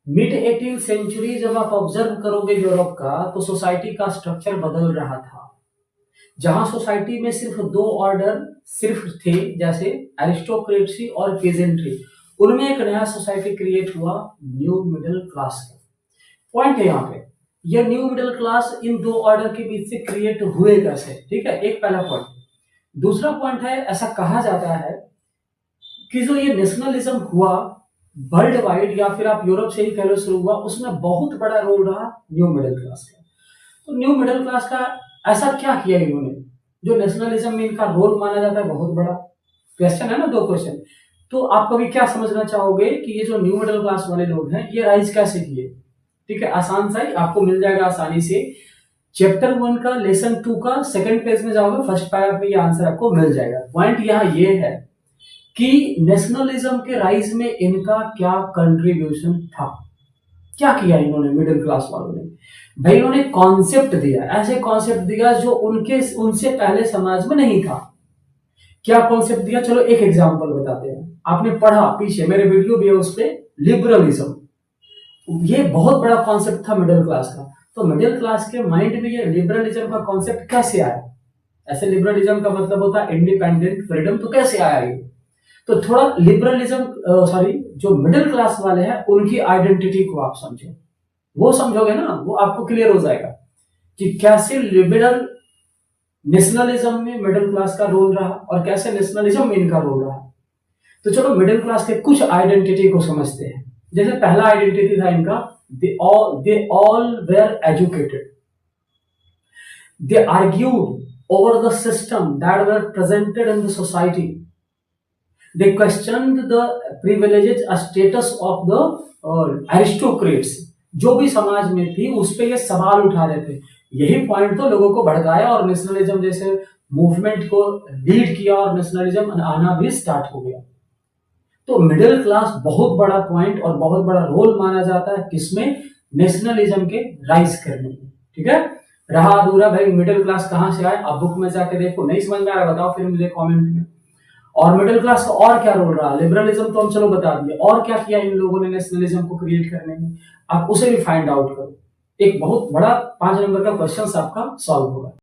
Mid 18 century जब आप observe करोगे यूरोप का, तो सोसाइटी का स्ट्रक्चर बदल रहा था। जहां सोसाइटी में सिर्फ दो ऑर्डर सिर्फ थे, जैसे एरिस्टोक्रेसी और पेजेंट्री, उनमें एक नया सोसाइटी क्रिएट हुआ, न्यू मिडिल क्लास का। पॉइंट है यहाँ पे, ये न्यू मिडिल क्लास इन दो ऑर्डर के बीच से क्रिएट हुए कैसे, ठीक है, एक पहला पॉइंट। दूसरा पॉइंट है, ऐसा कहा जाता है कि जो ये नेशनलिज्म हुआ वर्ल्ड वाइड, या फिर आप यूरोप से ही कह लो शुरू हुआ, उसमें बहुत बड़ा रोल रहा न्यू मिडिल क्लास का। तो न्यू मिडिल क्लास का ऐसा क्या किया इन्होंने जो नेशनलिज्म में इनका रोल माना जाता है बहुत बड़ा। क्वेश्चन है ना, दो क्वेश्चन। तो आप कभी क्या समझना चाहोगे कि ये जो न्यू मिडिल क्लास वाले लोग हैं ये राइज कैसे किए। ठीक है, आसान सा ही आपको मिल जाएगा आसानी से। चैप्टर 1 का लेसन 2 का सेकंड पेज में जाओगे, फर्स्ट पैराग्राफ में ये आंसर आपको मिल जाएगा। पॉइंट यहाँ ये है कि नेशनलिज्म के राइज में इनका क्या कंट्रीब्यूशन था, क्या किया इन्होंने मिडिल क्लास वालों ने। भाई इन्होंने कॉन्सेप्ट दिया, ऐसे कॉन्सेप्ट दिया जो उनसे पहले समाज में नहीं था। क्या कॉन्सेप्ट दिया, चलो एक एग्जांपल बताते हैं। आपने पढ़ा पीछे, मेरे वीडियो भी है उस पे, लिबरलिज्म। ये बहुत बड़ा कॉन्सेप्ट था मिडिल क्लास का। तो मिडिल क्लास के माइंड में ये लिबरलिज्म का कॉन्सेप्ट कैसे आया। ऐसे लिबरलिज्म का मतलब होता है इंडिपेंडेंट फ्रीडम, तो कैसे आया ये। तो थोड़ा लिबरलिज्म जो मिडिल क्लास वाले हैं उनकी आइडेंटिटी को आप समझो, वो समझोगे ना, वो आपको क्लियर हो जाएगा कि कैसे लिबरल नेशनलिज्म में मिडिल क्लास का रोल रहा और कैसे नेशनलिज्म में इनका रोल रहा। तो चलो मिडिल क्लास के कुछ आइडेंटिटी को समझते हैं। जैसे पहला आइडेंटिटी था इनका, they all where educated, they argued over the system that were presented in the society, they questioned the privileged status of the aristocrats। जो भी समाज में थी उस पे ये सवाल उठा रहे थे। यही पॉइंट तो लोगों को भड़काया और नेशनलिज्म जैसे मूवमेंट को लीड किया और नेशनलिज्म आना भी स्टार्ट हो गया। तो मिडिल क्लास बहुत बड़ा पॉइंट और बहुत बड़ा रोल माना जाता है किसमें, नेशनलिज्म के राइज करने में। ठीक है, रहा अधूरा भाई मिडिल क्लास कहां से आए, आप बुक में जाके देखो। नहीं समझ में आ रहा बताओ फिर मुझे कमेंट में। और मिडिल क्लास का और क्या रोल रहा, लिबरलिज्म तो हम चलो बता दिए, और क्या किया इन लोगों ने नेशनलिज्म को क्रिएट करने में, आप उसे भी फाइंड आउट करो। एक बहुत बड़ा 5 नंबर का क्वेश्चन आपका सॉल्व होगा।